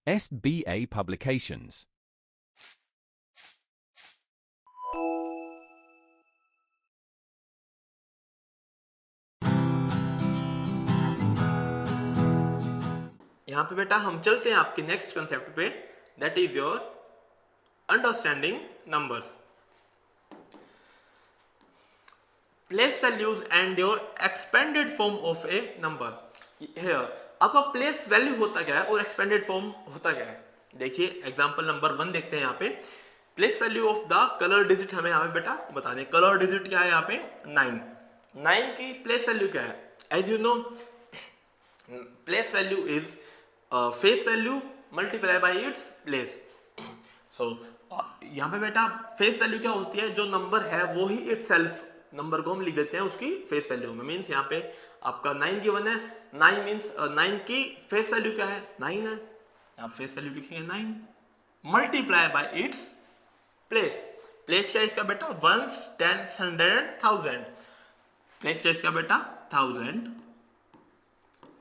SBA Publications. यहाँ पे बेटा हम चलते हैं आपके नेक्स्ट कंसेप्ट पे, that is your understanding numbers, place values and your expanded form of A number. Here आपका प्लेस वैल्यू होता क्या है और एक्सपेंडेड फॉर्म होता क्या है। देखिए एग्जांपल नंबर 1 देखते हैं। यहाँ पे place value of the colour digit हमें यहाँ पे बेटा बता दें। कलर डिजिट क्या है यहाँ पे 9 की प्लेस वैल्यू क्या है। As you know place value is face value multiply by its place. So यहाँ पे बेटा फेस वैल्यू क्या होती है, जो नंबर है वो ही इटसेल्फ नंबर को हम लिख देते हैं उसकी फेस वैल्यू में। मीन्स यहाँ पे आपका 9 गिवन है, 9 मीन्स 9 की फेस वैल्यू क्या है 9 है, आप फेस वैल्यू लिखेंगे 9 multiply by its place. Place क्या है इसका बेटा वंस, टेंस, 100 एंड 1000। प्लेस क्या है इसका बेटा 1000,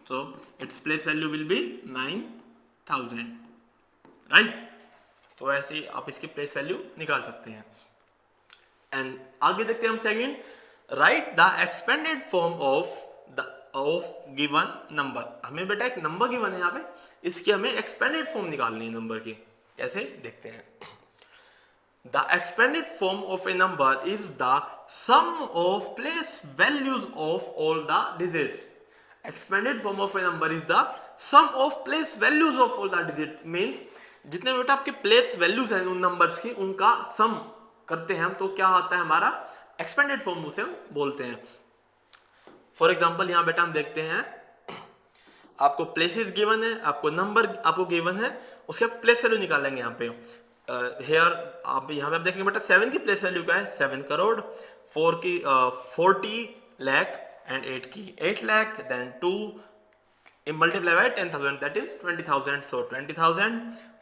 so its place value will be 9000, right? तो ऐसे ही आप इसकी प्लेस वैल्यू निकाल सकते हैं। एंड आगे देखते हैं हम second, right the expanded form of given number. हमें बेटा एक नंबर गिवन है यहाँ पे, इसकी हमें एक्सपेंडेड फॉर्म निकालनी है नंबर की। कैसे देखते हैं। The expanded form of a number is the sum of place values of all the digits. Expanded form of a number is the sum of place values of all the digits. Means जितने बेटा आपके place values हैं उन numbers की, उनका सम करते हैं हम तो क्या आता है हमारा एक्सपेंडेड फॉर्म, उसे हम बोलते हैं। फॉर एग्जांपल यहाँ बेटा हम देखते हैं, आपको प्लेसेस गिवन है, आपको नंबर आपको गिवन है, उसके प्लेस वैल्यू निकालेंगे यहाँ पे। हेयर आप यहाँ पे आप देखेंगे बेटा 7 की प्लेस वैल्यू क्या है 7 करोड़, 4 की 40 लाख एंड 8 की 8 lakh, then 2 multiply by 10,000 that is 20,000। So 20,000,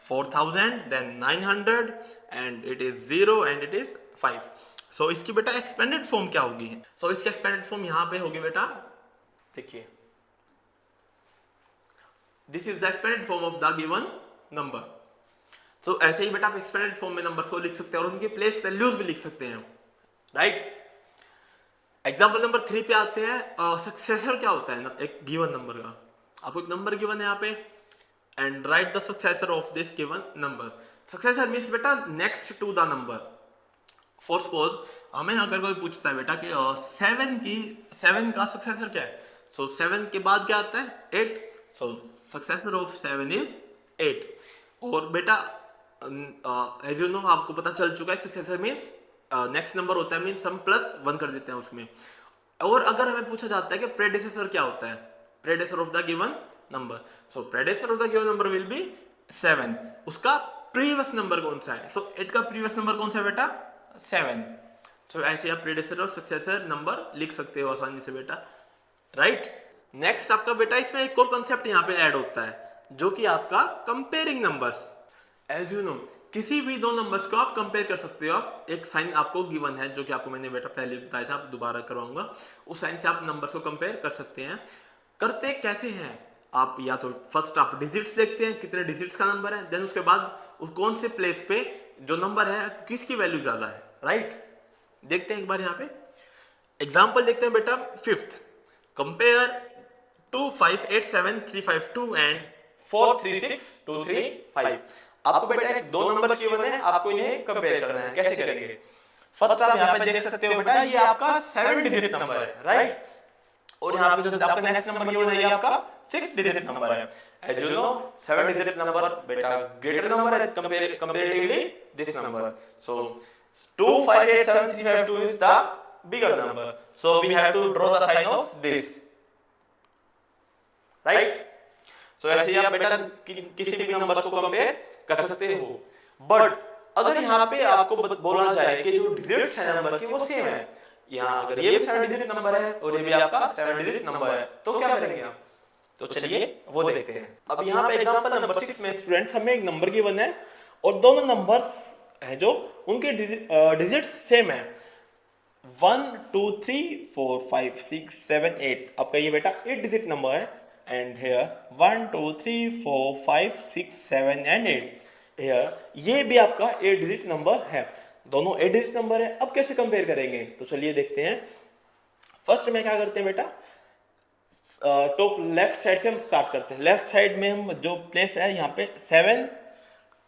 4,000, then 900 and it is 0 and it is 5। So इसकी बेटा एक्सपेंडेड फॉर्म क्या होगी। सो इसकी एक्सपेंडेड फॉर्म यहाँ पे होगी बेटा, देखिए this is the expanded form of the given number. तो ऐसे ही बेटा आप एक्सपेंडेड फॉर्म में नंबर्स को लिख सकते हैं और उनकी प्लेस वैल्यूज भी लिख सकते हैं, राइट। एग्जांपल नंबर 3 पे आते हैं। सक्सेसर क्या होता है एक गिवन नंबर का। आपको एक नंबर गिवन है यहाँ पे and write the successor of this given number. Successor means बेटा next to the number. For suppose हमें अगर कोई पूछता है बेटा कि 7 का सक्सेसर क्या है, सो 7 के बाद क्या आता है 8, सो सक्सेसर ऑफ 7 इज 8। और बेटा एज यू नो आपको पता चल चुका है सक्सेसर मींस नेक्स्ट नंबर होता है, मींस हम +1 कर देते हैं उसमें। और अगर हमें पूछा जाता है कि प्रेडिसेसर क्या होता है, predecessor of the given number, so predecessor of the given number will be 7। उसका प्रीवियस नंबर कौन सा है, सो 8 का प्रीवियस नंबर कौन सा है बेटा 7। सो ऐसे आप प्रेडिसेसर और सक्सेसर नंबर लिख सकते हो आसानी से बेटा, राइट। नेक्स्ट आपका बेटा इसमें एक और कंसेप्ट यहाँ पे ऐड होता है जो कि आपका comparing numbers. As you know किसी भी दो नंबर्स को आप कंपेयर कर सकते हो। आप एक साइन आपको गिवन है जो कि आपको मैंने बेटा पहले बताया था, आप दोबारा करवाऊंगा, उस साइन से आप नंबर्स को कंपेयर कर सकते हैं। करते कैसे हैं आप, या तो फर्स्ट आप डिजिट्स देखते हैं कितने डिजिट्स का नंबर है, देन उसके बाद उस कौन से प्लेस पे जो नंबर है किसकी वैल्यू ज्यादा है, राइट। देखते हैं एक बार यहाँ पे एग्जाम्पल देखते हैं बेटा 5th, कंपेयर 2 5 8 7 3 5 2 एंड 4 3 6 2 3 5। आपको बेटा एक दो नंबर गिवन है, आपको इन्हें कंपेयर करना है। कैसे करेंगे, फर्स्ट आप यहाँ पे देख सकते हो बेटा ये आपका 7 डिजिट नंबर है, राइट। और यहाँ पे जो आपका नेक्स्ट नंबर गिवन है ये आपका 6 डिजिट नंबर है। As you know 7 digit number बेटा ग्रेटर नंबर है comparatively this number. So 2 5 8 7 3 5 2 is the bigger number, so we have to draw the sign of this, right। सो ऐसे ही आप बेटा किसी भी नंबर को कंपेयर कर सकते हो। बट अगर यहाँ पे आपको बोला जाए कि जो डिजिट्स है नंबर की वो सेम है, यहाँ अगर ये 7 डिजिट नंबर है और ये भी आपका 7 डिजिट नंबर है, तो क्या करेंगे आप, तो चलिए वो देखते हैं। अब यहाँ पे एग्जांपल नंबर 6 में स्टूडेंट्स हमें एक नंबर गिवन है और दोनों नंबर्स हैं जो उनके डिजिट्स सेम है। 1 2 3 4 5 6 7 8। आपका ये बेटा 8 डिजिट नंबर है एंड हेयर 1 2 3 4 5 6 7 एंड 8 हेयर, ये भी आपका 8 डिजिट नंबर है, दोनों 8 डिजिट नंबर है। अब कैसे कंपेयर करेंगे, तो चलिए देखते हैं। फर्स्ट में क्या करते हैं बेटा, तो लेफ्ट साइड से हम स्टार्ट करते हैं। लेफ्ट साइड में हम जो प्लेस है यहाँ पे 7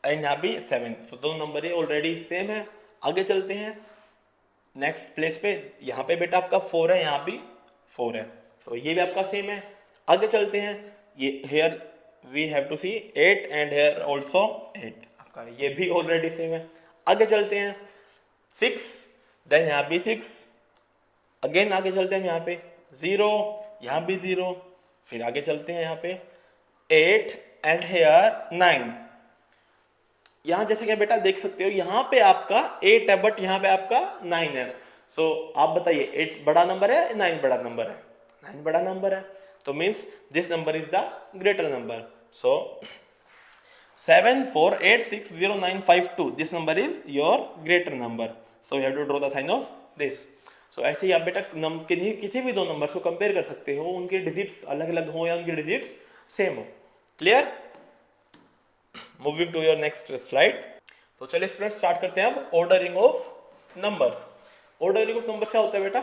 एंड यहाँ भी 7, तो दोनों नंबर ये ऑलरेडी सेम है। आगे चलते हैं नेक्स्ट प्लेस पे, यहाँ पे बेटा आपका 4 है, यहाँ भी 4 है, तो ये भी आपका सेम है। आगे चलते हैं, ये here we have to see 8 and here also 8, आपका ये भी ऑलरेडी सेम है। आगे चलते हैं 6, देन यहाँ भी 6, अगेन आगे चलते हैं यहाँ पे 0, यहाँ भी 0, फिर आगे चलते हैं यहाँ पे 8 एंड हेयर 9। यहाँ जैसे क्या बेटा देख सकते हो, यहाँ पे आपका 8 है बट यहाँ पे आपका 9 है। सो आप बताइए 8 बड़ा नंबर है 9 बड़ा नंबर है? 9 बड़ा नंबर है, तो means this number is the greater number. So 7 4 8 6 0 9 5 2, this number is your greater number, so you have to draw the sign of this. So ऐसे ही आप बेटा किसी भी दो नंबर्स को कंपेयर कर सकते हो, उनके डिजिट्स अलग अलग हो या उनके डिजिट्स सेम हो। Clear? Moving to your next slide. तो चलिए स्टूडेंट स्टार्ट करते हैं अब ordering of numbers. Ordering of numbers क्या होता है बेटा,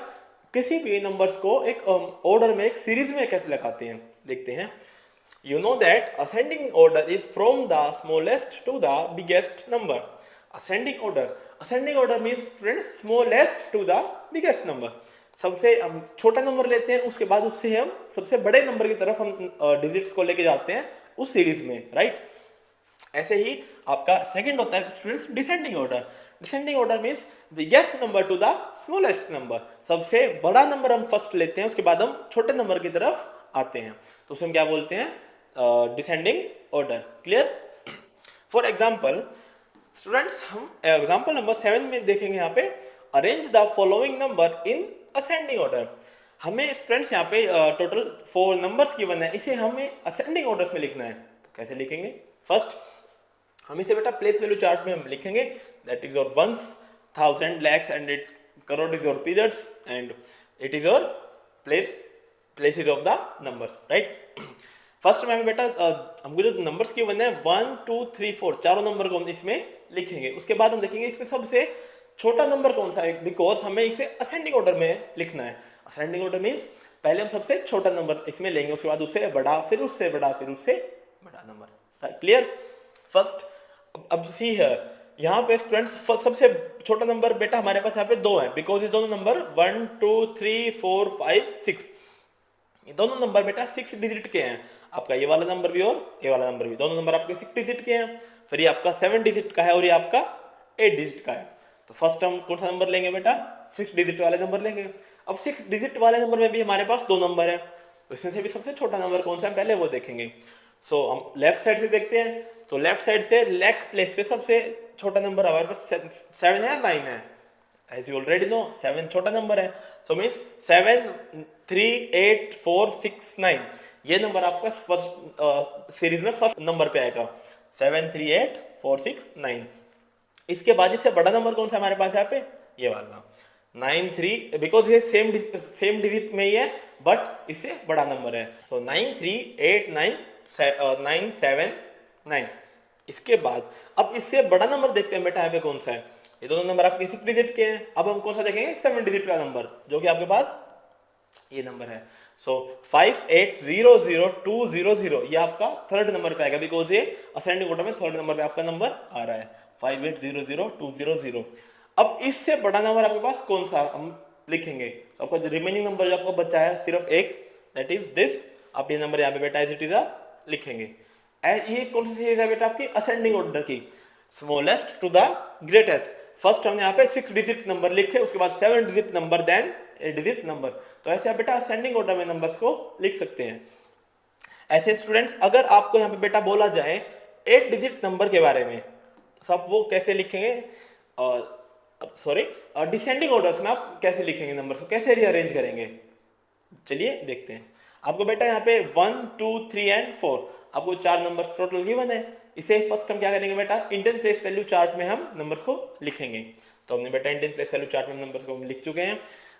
किसी भी नंबर्स को एक ऑर्डर में एक सीरीज में कैसे लगाते हैं देखते हैं। You know that ascending order is from the smallest to the biggest number. Ascending order means students smallest to the biggest number. सबसे हम छोटा नंबर लेते हैं, उसके बाद उससे हम सबसे बड़े नंबर की तरफ हम डिजिट्स को लेके जाते हैं उस सीरीज में, राइट? ऐसे ही आपका सेकंड होता है students descending order. Descending order means biggest number two the smallest number, सबसे बड़ा नंबर हम फर्स्ट लेते हैं, उसके बाद हम छोटे नंबर की तरफ आते हैं, तो उसे हम क्या बोलते हैं, descending order. Clear? For example students हम एग्जाम्पल नंबर 7 में देखेंगे, यहाँ पे arrange the following number in ascending order. हमें स्टूडेंट्स यहाँ पे टोटल 4 नंबर्स गिवन है, इसे हमें असेंडिंग ऑर्डर्स में लिखना है, तो कैसे लिखेंगे? फर्स्ट हम इसे बेटा प्लेस वैल्यू चार्ट में हम लिखेंगे, that is your ones, thousand, lakhs and it crore is your periods and it is your places of the numbers, right? First में बेटा हमको जो नंबर्स की वन है 1 2 3 4 चारों नंबर को हम इसमें लिखेंगे। उसके बाद हम देखेंगे इसमें सबसे छोटा नंबर कौन सा है, बिकॉज हमें इसे असेंडिंग ऑर्डर में लिखना है। असेंडिंग ऑर्डर मींस पहले हम सबसे छोटा नंबर इसमें लेंगे, उसके बाद उससे बड़ा, फिर उससे बड़ा, फिर उससे बड़ा नंबर। क्लियर? फर्स्ट अब सी है यहाँ पे स्टूडेंट्स सबसे छोटा नंबर बेटा हमारे पास यहाँ पे 2 है, बिकॉज ये दोनों नंबर 1 2 3 4 5 6, ये दोनों नंबर बेटा 6 डिजिट के हैं। आपका ये वाला नंबर भी और ये वाला नंबर भी, दोनों नंबर आपके 6 डिजिट के हैं। फिर ये आपका 7 डिजिट का है और ये आपका 8 डिजिट का है। तो फर्स्ट हम कौन सा नंबर लेंगे बेटा, 6 डिजिट वाले नंबर लेंगे। अब 6 डिजिट वाले नंबर में भी हमारे पास 2 नंबर है, तो इसमें से भी सबसे छोटा नंबर कौन सा है पहले वो देखेंगे। सो हम लेफ्ट साइड से देखते हैं, तो लेफ्ट साइड से लेफ्ट प्लेस पे सबसे छोटा नंबर हमारे पास 7 है 9 है, एज यू ऑलरेडी नो 7 छोटा नंबर है। सो मीन्स 7 3 8 4 6 9 ये नंबर आपका फर्स्ट सीरीज में फर्स्ट नंबर पे आएगा, 7 3 8 4 6 9। इसके बाद इससे बड़ा नंबर कौन सा हमारे पास यहाँ पे, ये वाला 9 3, बिकॉज ये सेम डिजिट में ही है बट इससे बड़ा नंबर है। सो 9 3 8 9 7 9। इसके बाद अब इससे बड़ा नंबर देखते हैं बेटा यहाँ पे कौन सा है, ये दोनों नंबर आपके 6 डिजिट के हैं। अब हम कौन सा देखेंगे, 7 डिजिट का नंबर, जो कि आपके पास ये नंबर है। सो 5 8 0 0 2 0 0 ये आपका थर्ड नंबर पे आएगा, बिकॉज ये असेंडिंग ऑर्डर में थर्ड नंबर पे आपका नंबर आ रहा है, 5 8 0 0 2 0 0। अब इससे बड़ा नंबर आपके पास कौन सा हम लिखेंगे, तो आपका जो रिमेनिंग नंबर जो आपको बचा है सिर्फ एक, दैट इज दिस। आप ये नंबर यहाँ पे बेटा एज इट इज आप लिखेंगे। ये कौन सी सीरीज है बेटा आपकी, असेंडिंग ऑर्डर की, smallest to the greatest. First हमने यहाँ पे 6 डिजिट नंबर लिखे, उसके बाद 7 digit number, then 8 digit number. तो ऐसे आप बेटा असेंडिंग ऑर्डर में नंबर्स को लिख सकते हैं। ऐसे स्टूडेंट्स अगर आपको यहाँ पे बेटा बोला जाए 8 डिजिट नंबर के बारे में, तो आप वो कैसे लिखेंगे, डिसेंडिंग ऑर्डर्स में आप कैसे लिखेंगे नंबर्स को, कैसे रीअरेंज करेंगे, चलिए देखते हैं। आपको बेटा यहाँ पे 1 2 3 एंड 4 आपको 4 नंबर्स टोटल गिवन है। इसे फर्स्ट हम क्या करेंगे बेटा, इंडियन प्लेस वैल्यू चार्ट में हम नंबर्स को लिखेंगे। तो हमने बेटा इंडियन प्लेस वैल्यू चार्ट में नंबर्स को हम लिख चुके हैं।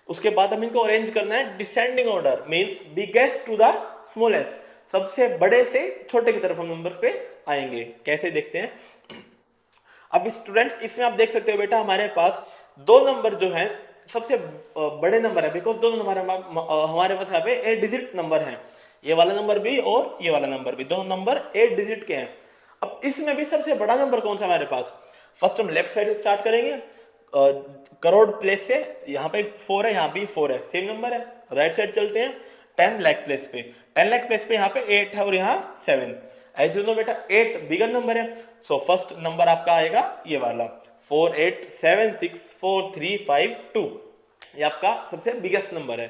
उसके बाद हम इनको अरेंज करना है descending order, means biggest to the smallest. सबसे बड़े से छोटे की तरफ हम नंबर पे आएंगे। कैसे देखते हैं। अब स्टूडेंट्स इसमें आप देख सकते हो बेटा हमारे पास दो नंबर जो है सबसे बड़े नंबर है, बिकॉज दो नंबर हमारे पास यहाँ पे 8 डिजिट नंबर है, ये वाला नंबर भी और ये वाला नंबर भी, दोनों नंबर 8 डिजिट के हैं। अब इसमें भी सबसे बड़ा नंबर कौन सा हमारे पास, फर्स्ट हम लेफ्ट साइड से स्टार्ट करेंगे, करोड़ प्लेस से, यहाँ पे 4 है, यहाँ भी 4 है, सेम नंबर है। राइट साइड चलते हैं 10 लाख प्लेस पे, 10 लाख प्लेस पे यहाँ पे 8 है और यहाँ 7। एज यू नो बेटा 8 बिगर नंबर है, सो फर्स्ट नंबर आपका आएगा ये वाला 4 8 7 6 4 3 5 2, ये आपका सबसे बिगेस्ट नंबर है।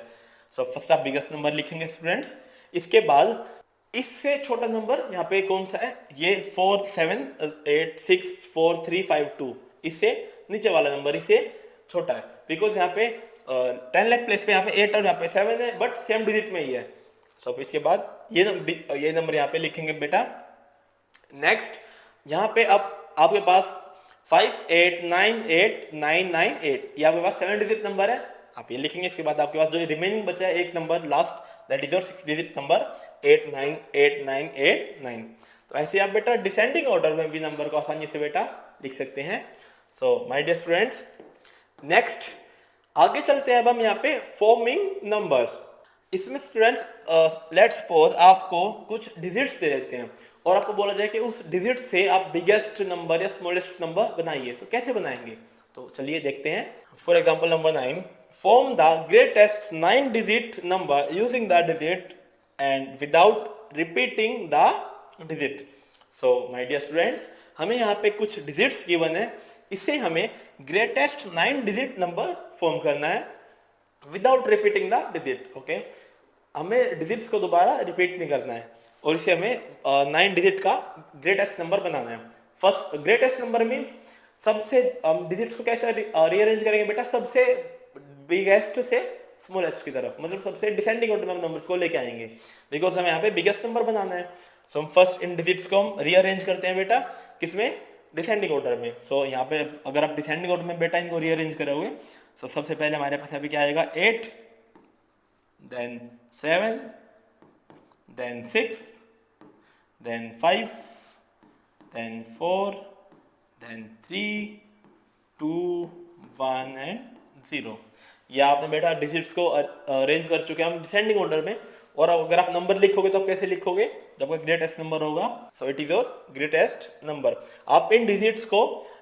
सो फर्स्ट आप बिगेस्ट नंबर लिखेंगे स्टूडेंट्स। इसके बाद इससे छोटा नंबर यहाँ पे कौन सा है, ये 4 7 8 6 4 3 5 2, इससे नीचे वाला नंबर इससे छोटा है, बिकॉज यहाँ पे 10 लाख प्लेस पे यहाँ पे 8 और यहाँ पे 7 है, बट सेम डिजिट में ही है। सो इसके बाद ये नंबर यहाँ पे लिखेंगे बेटा। नेक्स्ट यहाँ पे अब आपके पास 5 8 9 8 9 9 8, ये आपके पास 7 डिजिट नंबर है, आप ये लिखेंगे। इसके बाद आपके पास जो रिमेनिंग बचा है एक number last, that is your 6 digit number 8 9 8 9 8 9। तो ऐसे आप बेटा डिसेंडिंग ऑर्डर में भी नंबर को आसानी से बेटा लिख सकते हैं। So my dear students, next आगे चलते हैं अब हम यहाँ पे फॉर्मिंग नंबर्स। इसमें स्टूडेंट्स लेट्स सपोज आपको कुछ डिजिट्स दे देते हैं और आपको बोला जाए कि उस डिजिट से आप बिगेस्ट नंबर या स्मॉलेस्ट नंबर बनाइए, तो कैसे बनाएंगे, तो चलिए देखते हैं। For example number 9, form the greatest 9 digit number using the digit and without repeating the digit. So my dear students, हमें यहाँ पे कुछ डिजिट्स गिवन है, इससे हमें ग्रेटेस्ट 9 डिजिट नंबर फॉर्म करना है without repeating the digit. Okay, हमें डिजिट्स को दोबारा रिपीट नहीं करना है और इसे हमें 9 डिजिट का ग्रेटेस्ट नंबर बनाना है। फर्स्ट ग्रेटेस्ट नंबर मींस सबसे डिजिट्स को कैसे रीअरेंज करेंगे बेटा, सबसे बिगेस्ट से स्मॉलेस्ट की तरफ, मतलब सबसे डिसेंडिंग ऑर्डर में हम नंबर्स को लेके आएंगे, बिकॉज हमें यहाँ पे बिगेस्ट नंबर बनाना है। सो हम फर्स्ट इन डिजिट्स को हम रीअरेंज करते हैं बेटा, किसमें, डिसेंडिंग ऑर्डर में। सो यहाँ पे अगर आप डिसेंडिंग ऑर्डर में बेटा इनको रीअरेंज करोगे, तो सबसे पहले हमारे पास अभी क्या आएगा 8, then 7, then 6, then 5, then 4, then 3, 2, 1 and 0। ये आपने बेटा डिजिट्स को अरेंज कर चुके हैं हम डिसेंडिंग ऑर्डर में। और अगर आप नंबर लिखोगे तो आप कैसे लिखोगे, जब आपका ग्रेटेस्ट नंबर होगा, सो it is your greatest number. आप इन डिजिट्स को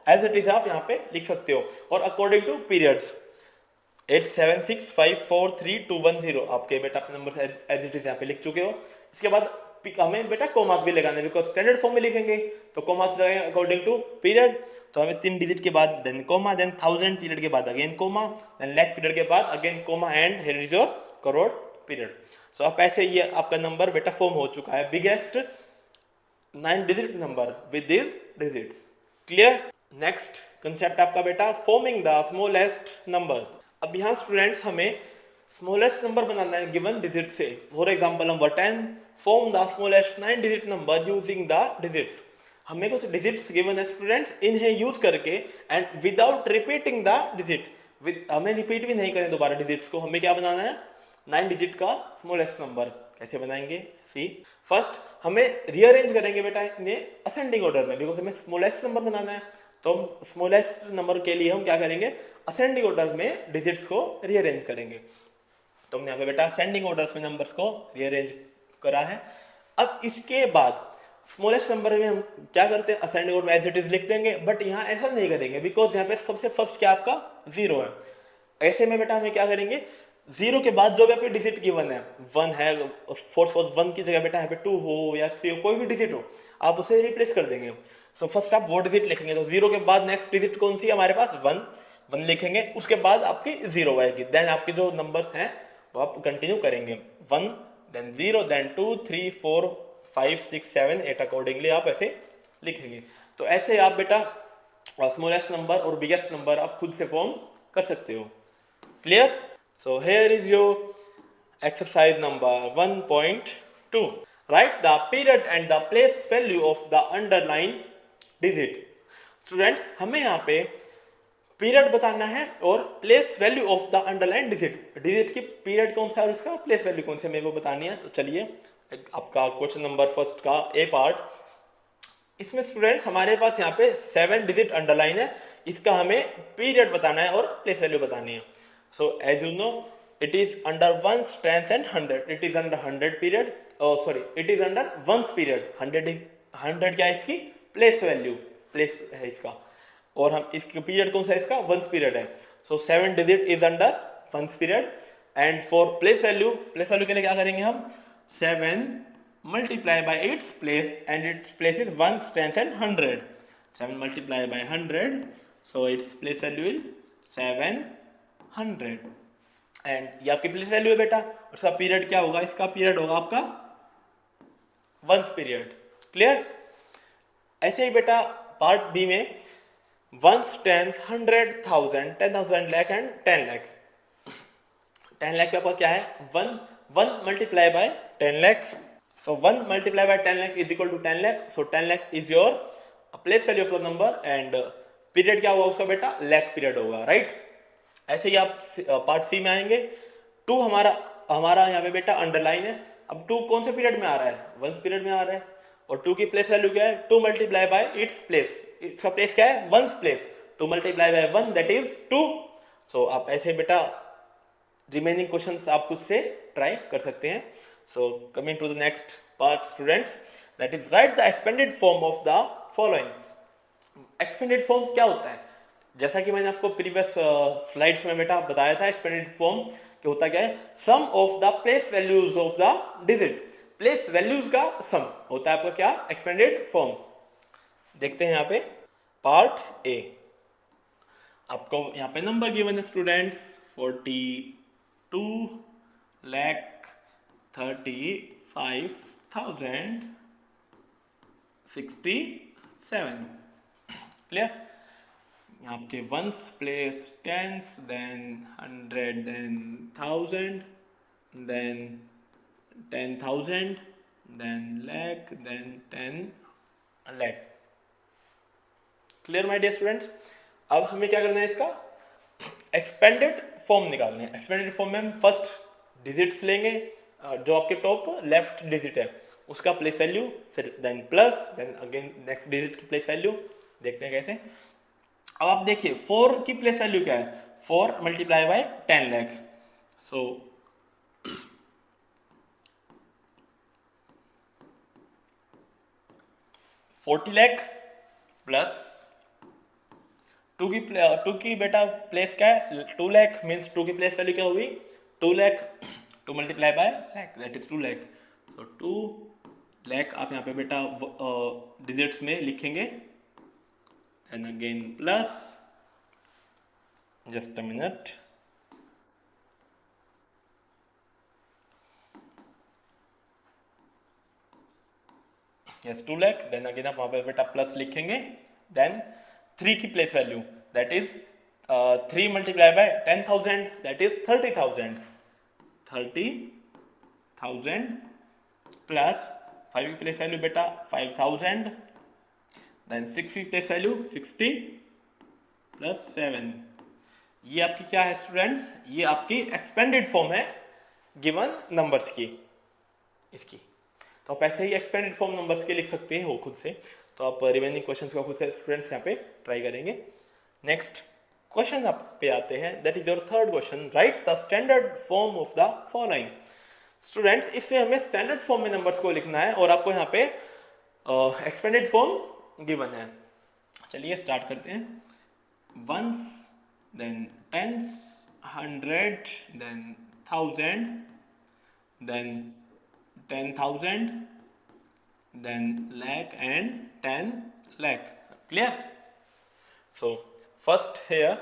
एज इट इज आप यहाँ पे लिख सकते हो और अकॉर्डिंग टू पीरियड्स 8 7 6 5 4 3 2 1 0 आपके बेटा अपने नंबर एज इट इज यहाँ पे लिख चुके हो। इसके बाद हमें बेटा कोमास भी लगाने, बिकॉज स्टैंडर्ड फॉर्म में लिखेंगे तो कोमास लगाएंगे अकॉर्डिंग टू पीरियड। तो हमें 3 डिजिट के बाद देन कोमा, देन 1000 पीरियड के बाद again comma, then lakh period के बाद again comma and here is your crore period. So अब ऐसे ये आपका नंबर बेटा फॉर्म हो चुका है, biggest 9 digit number with this digits. Clear. Next concept आपका बेटा फॉर्मिंग द स्मॉलेस्ट नंबर। अब यहाँ स्टूडेंट्स हमें स्मॉलेस्ट नंबर बनाना है गिवन डिजिट से। For example number 10, form the smallest 9 digit number using the digits. हमें कुछ डिजिट्स गिवन है स्टूडेंट्स, इन्हें यूज करके and without repeating the digit, हमें रिपीट भी नहीं करें दोबारा डिजिट्स को, हमें क्या बनाना है 9 डिजिट का स्मॉलेस्ट नंबर। कैसे बनाएंगे, सी फर्स्ट हमें रीअरेंज करेंगे बेटा इन्हें असेंडिंग ऑर्डर में, बिकॉज हमें स्मॉलेस्ट नंबर बनाना है। तो हम स्मॉलेस्ट नंबर के लिए हम क्या करेंगे, असेंडिंग ऑर्डर में डिजिट्स को रीअरेंज करेंगे। तो हमने यहाँ पे बेटा असेंडिंग ऑर्डर्स में नंबर्स को रीअरेंज करा है। अब इसके बाद स्मॉलेस्ट नंबर में हम क्या करते हैं, असेंडिंग ऑर्डर में एज इट इज लिख देंगे, बट यहाँ ऐसा नहीं करेंगे बिकॉज यहाँ पे सबसे फर्स्ट क्या आपका 0 है। ऐसे में बेटा हमें क्या करेंगे, 0 के बाद जो भी आपकी डिजिट गिवन है 1 है, सपोज 1 की जगह बेटा यहाँ पे 2 हो या 3 हो, कोई भी डिजिट हो, आप उसे रिप्लेस कर देंगे। सो फर्स्ट आप वो डिजिट लिखेंगे, तो 0 के बाद नेक्स्ट डिजिट कौन सी है हमारे पास 1 लिखेंगे, उसके बाद आपकी 0 आएगी, देन आपके जो नंबर्स हैं वो आप कंटिन्यू करेंगे 1 देन 0 देन 2 3 4 5 6 7 8 अकॉर्डिंगली आप ऐसे लिखेंगे। तो ऐसे आप बेटा स्मॉलेस्ट नंबर और बिगेस्ट नंबर आप खुद से फॉर्म कर सकते हो। Clear. So here is your exercise number 1.2, right the period and the place value of the underline digit. Students हमें यहाँ पे पीरियड बताना है और place value of the underline digit. Digit की पीरियड कौन सा है और इसका प्लेस वैल्यू कौन सी हमें वो बतानी है। तो चलिए आपका क्वेश्चन नंबर फर्स्ट का ए पार्ट, इसमें स्टूडेंट्स हमारे पास यहाँ पे 7 डिजिट अंडरलाइन है, इसका हमें पीरियड बताना है और प्लेस वैल्यू बतानी है। So as you know it is under ones, tens and 100, it is under 100 period, sorry it is under ones period. 100 क्या है इसकी प्लेस वैल्यू, प्लेस है इसका, और हम इसका पीरियड कौन सा है इसका, वंस पीरियड है। सो 7 digit is under ones period. And for place value, place value के लिए क्या करेंगे हम, 7 multiply by its place, and its place is ones, tens and 100. 7 multiply by 100, so its place value is 700. and ये आपकी place value है बेटा, उसका पीरियड क्या होगा, इसका पीरियड होगा आपका वंस पीरियड। क्लियर। ऐसे ही बेटा पार्ट बी में ones, tens, 100, 1000, 10,000, lakh and 10 lakh. 10 lakh पे आपका क्या है, 1 multiply by 10 lakh. So 1 multiply by 10 lakh is equal to 10 lakh. So 10 lakh is your place value of the number, and period क्या होगा उसका बेटा, लैख पीरियड होगा, राइट। ऐसे ही आप पार्ट सी में आएंगे। 2 हमारा यहाँ पे बेटा अंडरलाइन है। अब 2 कौन से पीरियड में आ रहा है, वंस पीरियड में आ रहा है, और 2 की प्लेस वैल्यू क्या है, 2 मल्टीप्लाई बाय इट्स प्लेस, इसका प्लेस क्या है, ones place, 2 multiply bye 1 that is 2। सो आप ऐसे बेटा रिमेनिंग क्वेश्चंस आप खुद से ट्राई कर सकते हैं। So coming to the next part students, that is write the expanded form of the following. Expanded form क्या होता है, जैसा कि मैंने आपको प्रीवियस स्लाइड्स में बेटा बताया था, एक्सपेंडेड फॉर्म क्या होता क्या है, sum of the place values of the digit, place values का सम होता है आपका क्या, एक्सपेंडेड फॉर्म। देखते हैं यहाँ पे पार्ट ए, आपको यहाँ पे नंबर गिवन है स्टूडेंट्स 42,35,067। क्लियर। यहाँ आपके ones, place, tens, then 100, then 1000, then 10,000, then lakh, then 10 lakh. Clear my dear students. अब हमें क्या करना है, इसका एक्सपेंडेड फॉर्म निकालना है। एक्सपेंडेड फॉर्म में हम फर्स्ट डिजिट्स लेंगे, जो आपके टॉप लेफ्ट डिजिट है उसका प्लेस वैल्यू, फिर then plus, then again next digit की प्लेस वैल्यू। देखते हैं कैसे। अब आप देखिए 4 की प्लेस वैल्यू क्या है, 4 multiply by 10 lakh. So 40 lakh plus 2 की बेटा प्लेस क्या है, 2 लाख, मीन्स 2 की प्लेस वैल्यू क्या हुई, 2 lakh, 2 multiply by lakh that is 2 lakh. So 2 lakh आप यहाँ पे बेटा डिजिट्स में लिखेंगे, and again plus, just a minute, yes 2 lakh, then again आप वहाँ पे बेटा प्लस लिखेंगे, देन 3 की place value that is 3 multiply by 10,000 that is 30,000, 30,000 plus 5 की प्लेस वैल्यू बेटा 5,000, देन 6 की प्लेस वैल्यू 60 प्लस 7। ये आपकी क्या है स्टूडेंट्स, ये आपकी एक्सपेंडेड फॉर्म है गिवन नंबर्स की, इसकी। तो आप ऐसे ही एक्सपेंडेड फॉर्म नंबर्स के लिख सकते हैं हो खुद से। तो आप रिमेनिंग क्वेश्चंस को खुद से स्टूडेंट्स यहाँ पे ट्राई करेंगे। नेक्स्ट क्वेश्चन आप पे आते हैं, that is your third question, right the standard form of the following. Students इसमें हमें स्टैंडर्ड फॉर्म में नंबर्स को लिखना है, और आपको यहाँ पे एक्सपेंडेड फॉर्म गिवन है। चलिए स्टार्ट करते हैं। Ones, then tens, 100, then 1000, then 10,000, then lakh and 10 lakh. Clear? So first here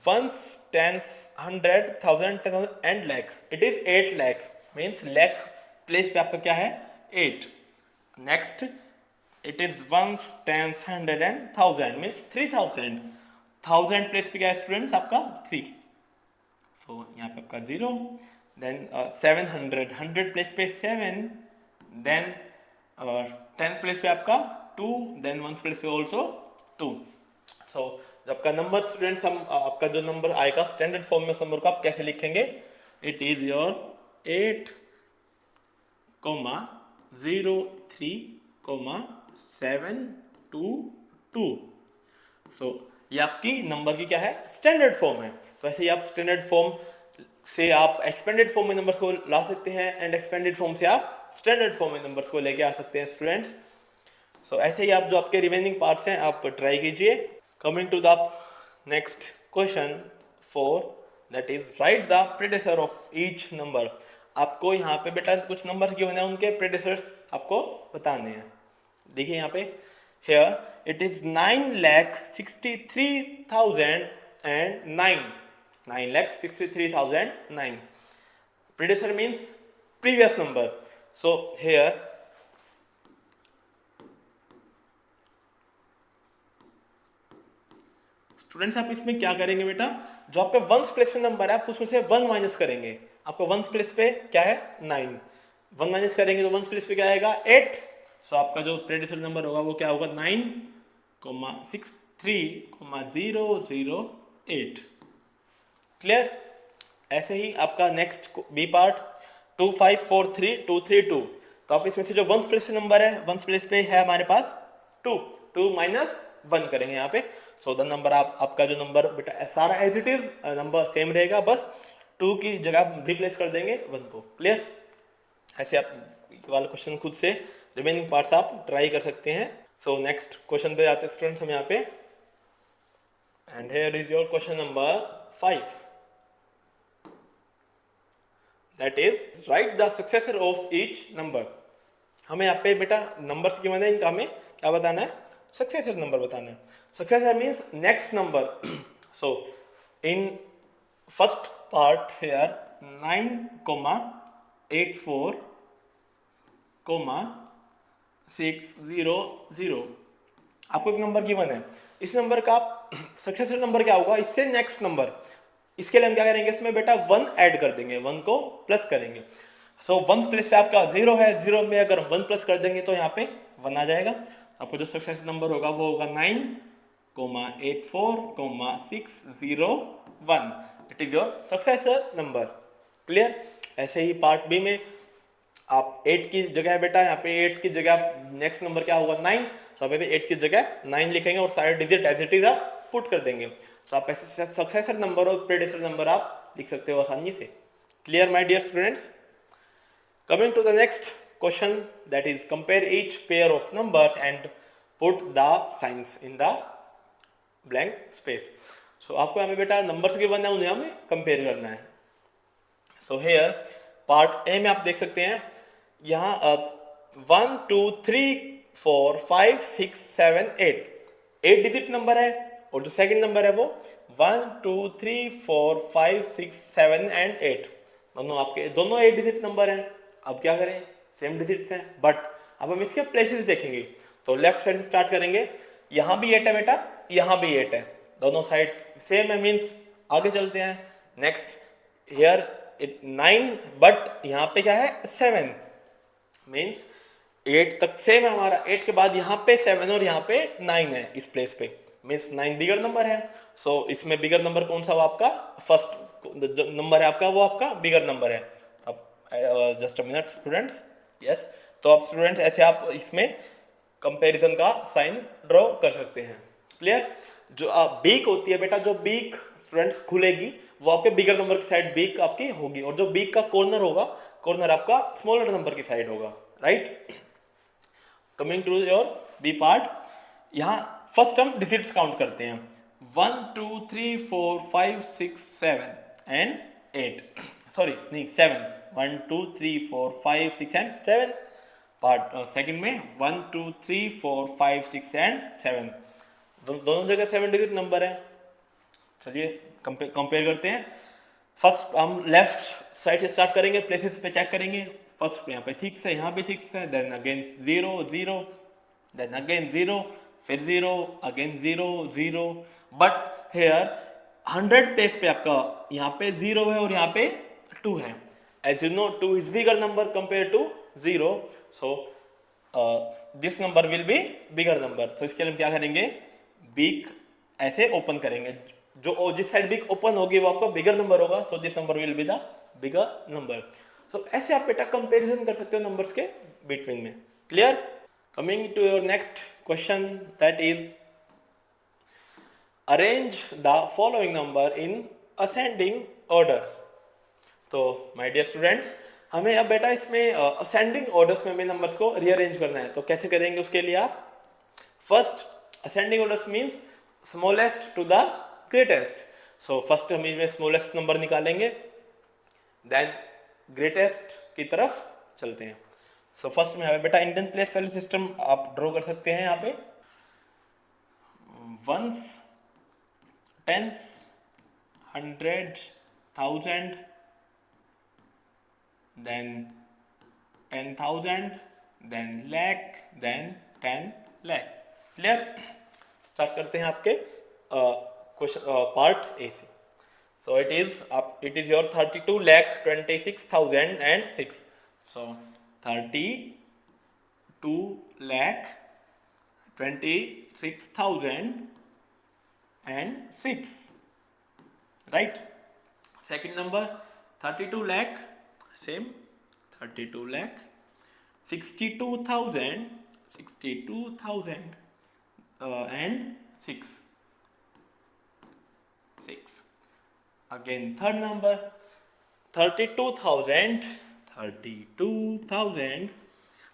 ones, tens, 100, 1000, 10,000 and lakh. It is 8 lakh. Means lakh place पे आपका क्या है 8. Next it is ones, tens, 100 and 1000 means 3,000. 1000 place पे क्या है students आपका 3. So यहाँ पे आपका 0. Then 700, 100 प्लेस पे 7, देन टेंथ प्लेस पे आपका 2, देन वंस प्लेस पे ऑल्सो 2। सो जब आपका नंबर स्टूडेंट्स, हम आपका जो नंबर आएगा स्टैंडर्ड फॉर्म में, उस नंबर को आप कैसे लिखेंगे, it is your 8 comma 03 comma 722। So ये आपकी नंबर की क्या है, स्टैंडर्ड फॉर्म है। तो ऐसे ही आप स्टैंडर्ड फॉर्म से आप एक्सपेंडेड फॉर्म में नंबर्स को ला सकते हैं एंड एक्सपेंडेड फॉर्म से आप स्टैंडर्ड फॉर्म में नंबर्स को लेके आ सकते हैं स्टूडेंट्स। सो ऐसे ही आप जो आपके रिमेनिंग पार्ट्स हैं आप ट्राई कीजिए। Coming to the next question 4, that is write the predecessor of each number. आपको यहाँ पे बेटा कुछ नंबर गिवन है, उनके प्रेडेसर्स आपको बताने हैं। देखिए यहाँ पे here it is 9,63,009, 9,63,009. Predecessor means previous number. So here students आप इसमें क्या करेंगे बेटा, जो आपका वंस प्लेस पे नंबर है आप उसमें से 1 माइनस करेंगे। आपका वंस प्लेस पे क्या है 9, 1 माइनस करेंगे तो वंस प्लेस पे क्या आएगा 8। सो आपका जो प्रेडिसर नंबर होगा वो क्या होगा 9,63,008। क्लियर। ऐसे ही आपका नेक्स्ट बी पार्ट 2543,232। तो आप इसमें से जो वंस प्लेस नंबर है, वंस प्लेस पे है हमारे पास 2 माइनस 1 करेंगे यहाँ पे। सो द नंबर आपका जो नंबर बेटा सारा as it is number same रहेगा, बस 2 की जगह रिप्लेस कर देंगे 1 को। क्लियर। ऐसे आप वाला क्वेश्चन खुद से रिमेनिंग पार्ट्स आप ट्राई कर सकते हैं। सो नेक्स्ट क्वेश्चन पे जाते हैं स्टूडेंट्स हम यहाँ पे, and here is your question number 5, that is write the successor of each number. हमें यहाँ पे बेटा नंबर्स गिवन है, इनका हमें क्या बताना है, सक्सेसर नंबर बताना है। Successor means next number. So in first part here 9,84,600। आपको एक नंबर गिवन है, इस नंबर का सक्सेसर नंबर क्या होगा, इससे नेक्स्ट नंबर। इसके लिए हम क्या करेंगे, इसमें बेटा 1 ऐड कर देंगे, 1 को प्लस करेंगे। सो 1 प्लेस पे आपका 0 है, 0 में अगर 1 प्लस कर देंगे तो यहाँ पे 1 आ जाएगा। आपको जो सक्सेसर नंबर होगा वो होगा 9,84,601। It is your successor number. Clear. ऐसे ही पार्ट बी में आप 8 की जगह बेटा यहाँ पे 8 की जगह नेक्स्ट नंबर क्या होगा 9, तो आप 8 की जगह 9 लिखेंगे और सारे डिजिट एज इट इज आप पुट कर देंगे। तो आप ऐसे सक्सेसर नंबर और प्रेडिसर नंबर आप लिख सकते हो आसानी से। Clear my dear students. Coming to the next question, that is compare each pair of numbers and put the signs in the blank space. So आपको यहाँ पे बेटा नंबर्स के बनना है, उन्हें हमें कंपेयर करना है। So here पार्ट ए में आप देख सकते हैं यहाँ 1 2 3 4 5 6 7 8 डिजिट नंबर है, और जो सेकंड नंबर है वो 1 2 3 4 5 6 7 एंड 8। दोनों 8 डिजिट नंबर हैं। अब क्या करें, सेम डिजिट्स हैं, बट अब हम इसके प्लेसेस देखेंगे। तो लेफ्ट साइड से स्टार्ट करेंगे, यहाँ भी 8 है बेटा, यहाँ भी 8 है, दोनों साइड सेम है, मीन्स आगे चलते हैं। नेक्स्ट हियर 9, बट यहाँ पे क्या है 7, मीन्स 8 तक सेम है हमारा, 8 के बाद यहाँ पे 7 और यहाँ पे 9 है इस प्लेस पे, मीन्स 9 बिगर नंबर है। सो इसमें बिगर नंबर कौन सा, वो आपका फर्स्ट नंबर है आपका, वो आपका बिगर नंबर है। Just a minute students, yes. तो अब स्टूडेंट्स ऐसे आप इसमें कंपैरिजन का साइन ड्रॉ कर सकते हैं। क्लियर। जो बीक होती है बेटा, जो बीक स्टूडेंट्स खुलेगी वो आपके बिगर नंबर की साइड बीक आपकी होगी, और जो बीक का कॉर्नर होगा, कॉर्नर आपका स्मॉलर नंबर की साइड होगा, right. Coming to your B part, यहाँ फर्स्ट हम डिजिट्स काउंट करते हैं 1 2 3 4 5 6 7 एंड 8, सॉरी नहीं 7, 1 2 3 4 5 6 एंड 7। पार्ट सेकंड में 1 2 3 4 5 6 एंड 7, दोनों जगह 7 डिजिट नंबर है। चलिए कंपेयर करते हैं। फर्स्ट हम लेफ्ट साइड से स्टार्ट करेंगे, प्लेसेस पे चेक करेंगे। फर्स्ट यहाँ पे 6 है, यहाँ भी 6 है, देन अगेन 0 0, देन अगेन 0, फिर 0, अगेन 0 0, बट हेयर 100 प्लेस पे आपका यहाँ पे 0 है और यहाँ पे 2 है। As you know, 2 is bigger number compared to 0, so this number will be bigger number. So इसके लिए हम क्या करेंगे, बीक ऐसे ओपन करेंगे, जो जिस साइड बीक ओपन होगी वो आपका बिगर नंबर होगा, so this number will be the bigger number. सो ऐसे आप बेटा कंपैरिजन कर सकते हो नंबर्स के बिटवीन में। Clear? Coming to your next question, that is arrange the following number in ascending order. तो माय डियर स्टूडेंट्स, हमें अब बेटा इसमें असेंडिंग ऑर्डर्स में हमें नंबर्स को रीअरेंज करना है। तो कैसे करेंगे उसके लिए आप? First, ascending orders means smallest to the greatest. So first हम इसमें स्मॉलेस्ट नंबर निकालेंगे, देन ग्रेटेस्ट की तरफ चलते हैं। सो फर्स्ट में हमें बेटा इंडियन प्लेस वैल्यू सिस्टम आप ड्रॉ कर सकते हैं यहाँ पे। Ones, tens, 100, 1000, then 10,000, then lakh, then 10 lakh। Clear? Start करते हैं आपके क्वेश्चन पार्ट ए से। So it is your 32,26,006। So 32,26,006, right? Second number 32 lakh, same 32 lakh, 62,000 and 6। Again third number 32,000,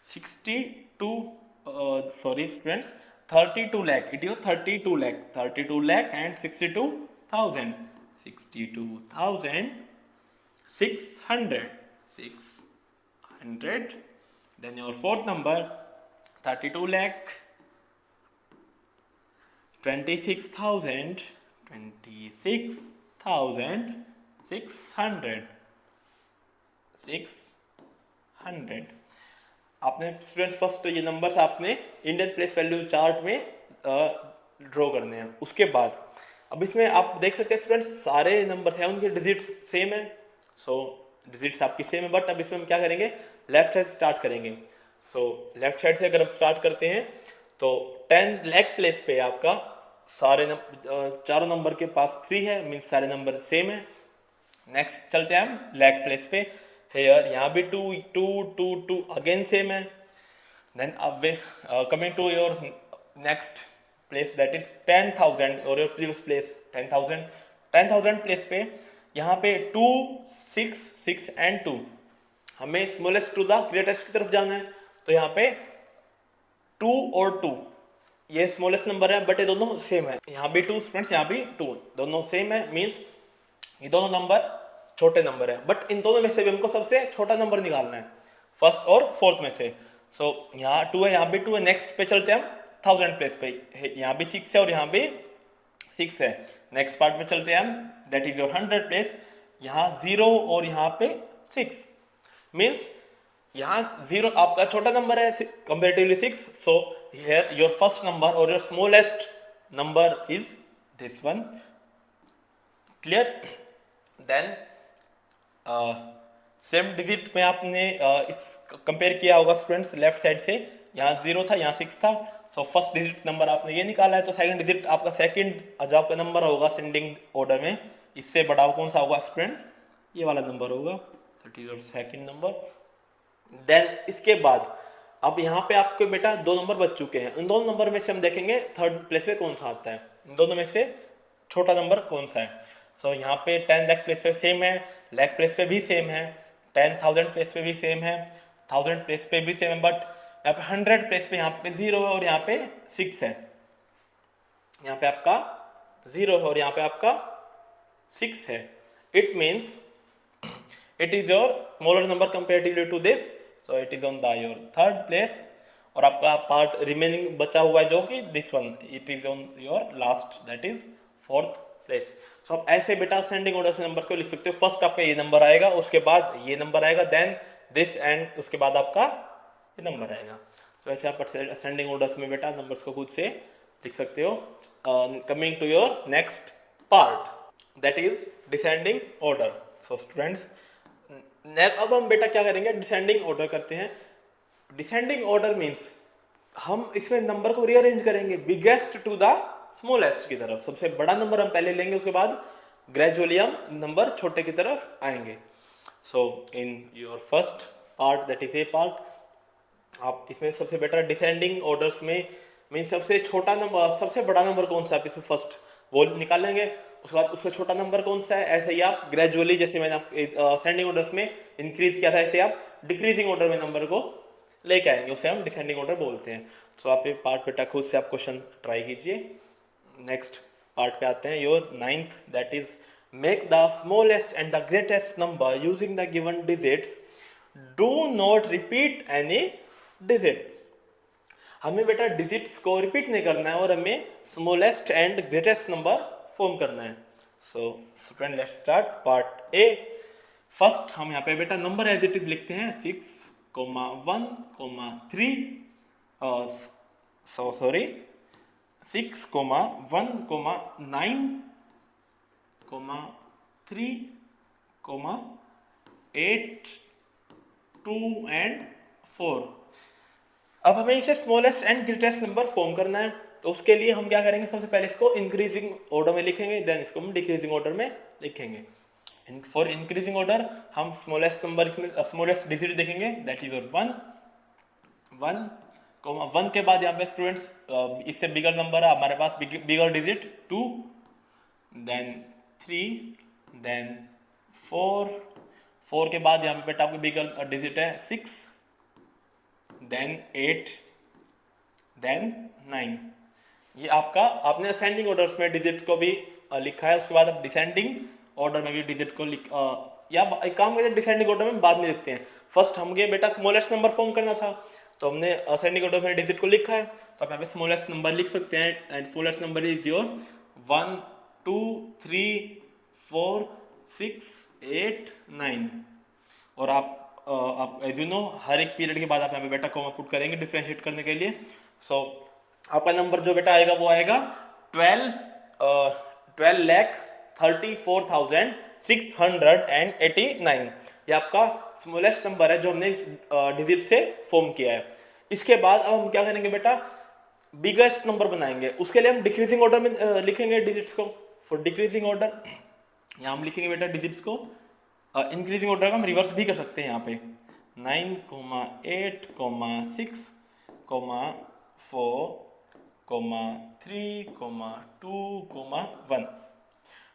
62 sorry students, 32 lakh, it is 32 lakh and 62,000, 62,600। Then your fourth number 32 lakh, 26,600। आपने students first ये numbers आपने Indian place value chart में draw करने हैं। उसके बाद अब इसमें आप देख सकते हैं स्टूडेंट्स सारे नंबर्स हैं उनके डिजिट्स सेम है। सो डिजिट्स आपकी सेम है, बट अब इसमें हम क्या करेंगे, लेफ्ट साइड स्टार्ट करेंगे। सो लेफ्ट साइड से अगर हम स्टार्ट करते हैं तो 10 lakh प्लेस पे आपका सारे चारों नंबर के पास 3 है, मीन्स सारे नंबर सेम है। नेक्स्ट चलते हैं हम lakh प्लेस पे, हेयर यहाँ भी 2 2 2 2 अगेन सेम है। देन अब coming to your next place that is 10,000 और योर प्रीवियस प्लेस 10,000 प्लेस पे यहाँ पे 2 6 6 एंड 2, हमें स्मॉलेस्ट टू द ग्रेटेस्ट की तरफ जाना है। तो यहाँ पे 2 और 2 ये स्मॉलेस्ट नंबर है, बट ये दोनों सेम है। यहाँ भी 2 स्टूडेंट्स, यहाँ भी 2, दोनों सेम है, मीन्स ये दोनों नंबर छोटे नंबर है। बट इन दोनों में से भी हमको सबसे छोटा नंबर निकालना है, फर्स्ट और फोर्थ में से। सो यहाँ 2 है, यहाँ भी 2 है। नेक्स्ट पे चलते हैं हम 1000 प्लेस पे, यहाँ भी 6 है और यहाँ भी 6 है। नेक्स्ट पार्ट में चलते हैं हम, दैट इज योर 100 प्लेस, यहाँ 0 और यहाँ पे 6, मीन्स यहाँ 0 आपका छोटा नंबर है comparatively 6। So here your first number और your smallest number is this one. Clear? Then same digit में आपने इस कंपेयर किया होगा स्टूडेंट्स लेफ्ट साइड से, यहाँ 0 था, यहाँ 6 था। सो फर्स्ट डिजिट नंबर आपने ये निकाला है, तो सेकंड डिजिट आपका सेकंड जो आपका नंबर होगा सेंडिंग ऑर्डर में, इससे बड़ा कौन सा होगा स्टूडेंट्स? ये वाला नंबर होगा, that is your second number. Then इसके बाद अब यहाँ पे आपके बेटा 2 नंबर बच चुके हैं। इन दोनों नंबर में से हम देखेंगे थर्ड प्लेस पे कौन सा आता है, इन दोनों में से छोटा नंबर कौन सा है। सो यहाँ पे 10 lakh प्लेस पे सेम है, lakh प्लेस पे भी सेम है, 10,000 प्लेस पे भी सेम है, 1000 प्लेस पे भी सेम है, बट यहाँ पे 100 प्लेस पे यहाँ पे 0 है और यहाँ पे 6 है। यहाँ पे आपका 0 है और यहाँ पे आपका 6 है। It means it is your smaller number comparatively to this, so it is on the your third place। और आपका पार्ट रिमेनिंग बचा हुआ है जो कि this one, it is on your last, that is fourth place। सो आप ऐसे बेटा असेंडिंग ऑर्डर से नंबर को लिख सकते हो। फर्स्ट आपका ये नंबर आएगा, उसके बाद ये नंबर आएगा, देन दिस, एंड उसके बाद आपका ये नंबर आएगा। तो ऐसे आप असेंडिंग ऑर्डर्स में बेटा नंबर्स को खुद से लिख सकते हो। Coming to your next part, that is descending order. So students अब हम बेटा क्या करेंगे, डिसेंडिंग ऑर्डर करते हैं। डिसेंडिंग ऑर्डर मीन्स हम इसमें नंबर को रीअरेंज करेंगे बिगेस्ट टू द स्मॉलेस्ट की तरफ। सबसे बड़ा नंबर हम पहले लेंगे, उसके बाद ग्रेजुअली हम नंबर छोटे की तरफ आएंगे। So in your first part that is a part, आप इसमें सबसे बेटर डिसेंडिंग ऑर्डर्स में मीन सबसे छोटा नंबर सबसे बड़ा नंबर कौन सा है आप इसमें फर्स्ट वो निकालेंगे, उसके बाद उससे छोटा नंबर कौन सा है, ऐसे ही आप ग्रेजुअली जैसे मैंने आप असेंडिंग ऑर्डर्स में इंक्रीज किया था ऐसे आप डिक्रीजिंग ऑर्डर में नंबर को लेके आएंगे, उसे हम डिसेंडिंग ऑर्डर बोलते हैं। सो आप ये पार्ट बेटा खुद से आप क्वेश्चन ट्राई कीजिए। नेक्स्ट पार्ट पे आते हैं, your ninth that is make the smallest and the greatest number using the given digits, do not repeat any digit. हमें बेटा डिजिट्स को रिपीट नहीं करना है और हमें smallest and greatest number form करना है। So student let's start part A. First हम यहाँ पे बेटा नंबर एज इट इज लिखते हैं 6, 1, 3 सॉरी 6, 1, 9, 3, 8, 2 एंड 4। अब हमें इसे smallest and greatest number form करना है, तो उसके लिए हम क्या करेंगे, सबसे पहले इसको इंक्रीजिंग ऑर्डर में लिखेंगे, देन इसको हम डिक्रीजिंग ऑर्डर में लिखेंगे। फॉर इंक्रीजिंग ऑर्डर हम स्मॉलेस्ट नंबर इसमें स्मॉलेस्ट डिजिट देखेंगे दैट इज 1, 1 के बाद यहाँ पे स्टूडेंट्स इससे बिगर नंबर है हमारे पास बिगर डिजिट 2, देन 3, देन 4 के बाद यहाँ पे बेटा आपको बिगर डिजिट है 6, देन 8, देन 9। ये आपका आपने असेंडिंग ऑर्डर्स में डिजिट को भी लिखा है, उसके बाद आप डिसेंडिंग ऑर्डर में भी डिजिट को या एक काम करते हैं डिसेंडिंग ऑर्डर में बाद में लिखते हैं। फर्स्ट हमें बेटा स्मॉलेस्ट नंबर फॉर्म करना था, तो हमने असेंडिंग ऑर्डर में डिजिट को लिखा है, तो आप यहाँ पे स्मॉलेस्ट नंबर लिख सकते हैं and smallest number is your 1, 2, 3, 4, 6, 8, 9। और आप एज यू नो हर एक पीरियड के बाद आप यहाँ पे बेटा कॉमा पुट करेंगे डिफरेंशिएट करने के लिए। सो आपका नंबर जो बेटा आएगा वो आएगा 12,34,689। ये आपका स्मॉलेस्ट नंबर है जो हमने डिजिट से फॉर्म किया है। इसके बाद अब हम क्या करेंगे बेटा, बिगेस्ट नंबर बनाएंगे, उसके लिए हम डिक्रीजिंग ऑर्डर में लिखेंगे डिजिट्स को। फॉर डिक्रीजिंग ऑर्डर यहाँ हम लिखेंगे बेटा डिजिट्स को, इंक्रीजिंग ऑर्डर का हम रिवर्स भी कर सकते हैं यहाँ पे 9, 8, 6, 4, 3, 2, 1।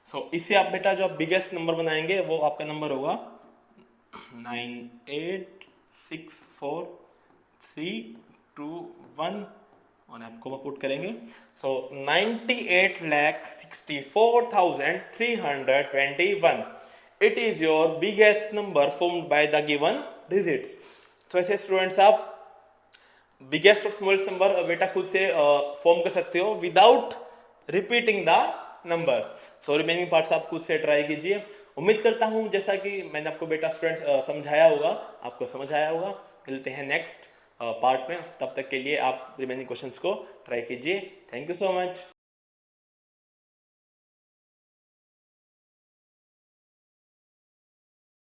सो इससे आप बेटा जो बिगेस्ट नंबर बनाएंगे वो आपका नंबर होगा 9, 8, 6, 4, 3, 2, 1 और आपको पुट करेंगे। सो 98,64,321 it is your biggest number formed by the given digits. तो ऐसे स्टूडेंट्स आप बिगेस्ट और स्मॉलेस्ट नंबर बेटा खुद से फॉर्म कर सकते हो without repeating the number. So remaining parts आप खुद से ट्राई कीजिए। उम्मीद करता हूँ जैसा कि मैंने आपको बेटा स्टूडेंट्स समझाया होगा, आपको समझ आया होगा। मिलते हैं नेक्स्ट पार्ट में, तब तक के लिए आप रिमेनिंग क्वेश्चंस को ट्राई कीजिए। Thank you so much.